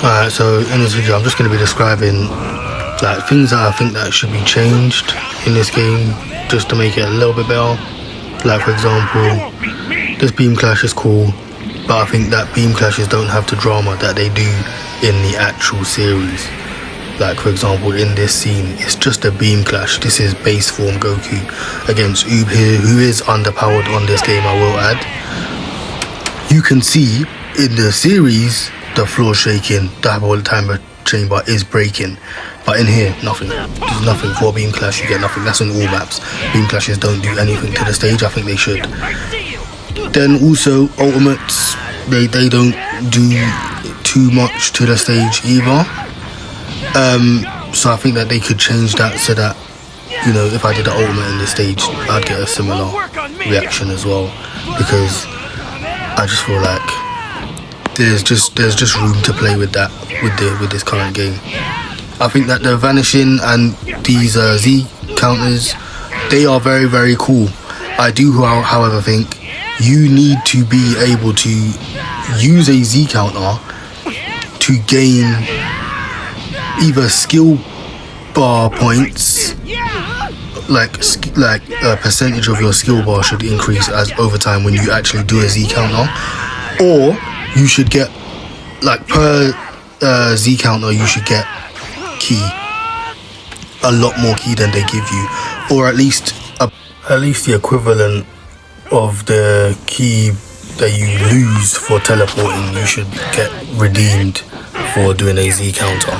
Alright, so in this video I'm just going to be describing like things that I think that should be changed in this game just to make it a little bit better. Like for example, this beam clash is cool, but I think that beam clashes don't have the drama that they do in the actual series. Like for example, in this scene, it's just a beam clash. This is base form Goku against Oob here, who is underpowered on this game, I will add. You can see in the series the floor shaking, the hyperbolic timer chamber is breaking, but in here nothing. There's nothing. For a beam clash you get nothing. That's on all maps. Beam clashes don't do anything to the stage. I think they should. Then also ultimates, they don't do too much to the stage either. So I think that they could change that so that, you know, if I did the ultimate in the stage, I'd get a similar reaction as well, because I just feel like there's just room to play with that with this current game. I think that the vanishing and these Z counters, they are very, very cool. I do however think you need to be able to use a Z counter to gain either skill bar points, like a percentage of your skill bar should increase as over time when you actually do a Z counter, or you should get, like, per Z counter you should get key, a lot more key than they give you, or at least the equivalent of the key that you lose for teleporting you should get redeemed for doing a Z counter.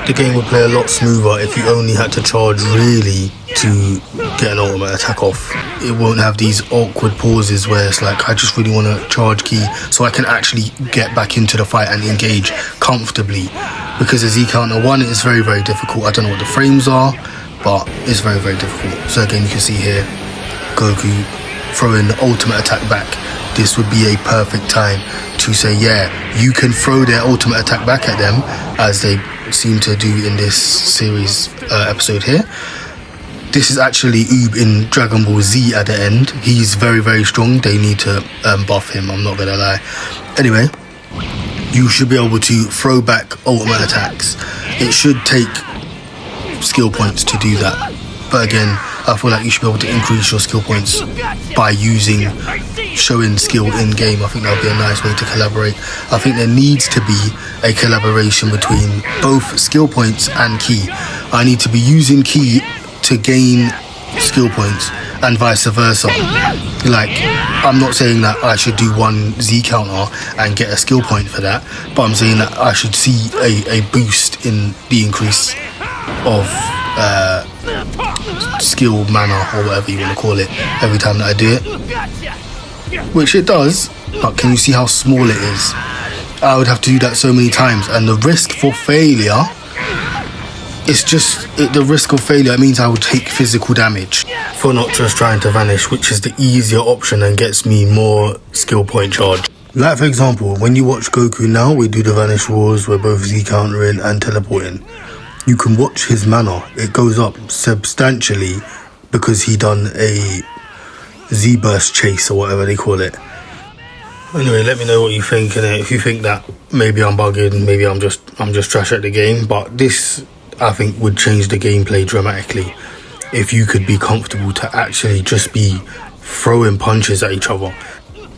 The game would play a lot smoother if you only had to charge really to get an ultimate attack off. It won't have these awkward pauses where it's like, I just really want to charge key so I can actually get back into the fight and engage comfortably. Because the Z counter, one, is very, very difficult. I don't know what the frames are, but it's very, very difficult. So again, you can see here Goku throwing the ultimate attack back. This would be a perfect time to say, yeah, you can throw their ultimate attack back at them, as they seem to do in this series episode here. This is actually Oob in Dragon Ball Z at the end. He's very, very strong. They need to buff him, I'm not gonna lie. Anyway, you should be able to throw back ultimate attacks. It should take skill points to do that, but again, I feel like you should be able to increase your skill points by showing skill in game. I think that would be a nice way to collaborate. I think there needs to be a collaboration between both skill points and key. I need to be using key to gain skill points and vice versa. Like, I'm not saying that I should do one Z counter and get a skill point for that, but I'm saying that I should see a boost in the increase of skill mana, or whatever you want to call it, every time that I do it, which it does. But can you see how small it is? I would have to do that so many times, and the risk for failure, it's just the risk of failure. It means I would take physical damage for not just trying to vanish, which is the easier option and gets me more skill point charge. Like for example, when you watch Goku now, we do the vanish wars, we're both Z countering and teleporting. You can watch his mana, it goes up substantially because he done a Z burst chase or whatever they call it. Anyway, let me know what you think, innit? If you think that maybe I'm bugging, maybe I'm just trash at the game, but this I think would change the gameplay dramatically if you could be comfortable to actually just be throwing punches at each other,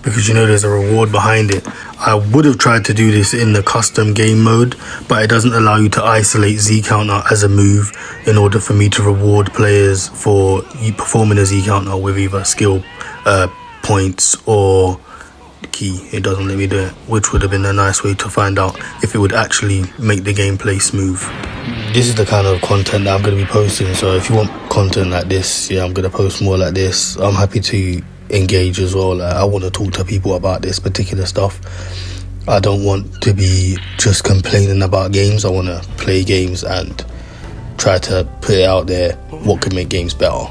because you know there's a reward behind it. I would have tried to do this in the custom game mode, but it doesn't allow you to isolate Z counter as a move in order for me to reward players for performing a Z counter with either skill points or key. It doesn't let me do it, which would have been a nice way to find out if it would actually make the gameplay smooth. This is the kind of content that I'm going to be posting, so if you want content like this, yeah, I'm going to post more like this. I'm happy to engage as well. I want to talk to people about this particular stuff. I don't want to be just complaining about games. I want to play games and try to put it out there what could make games better.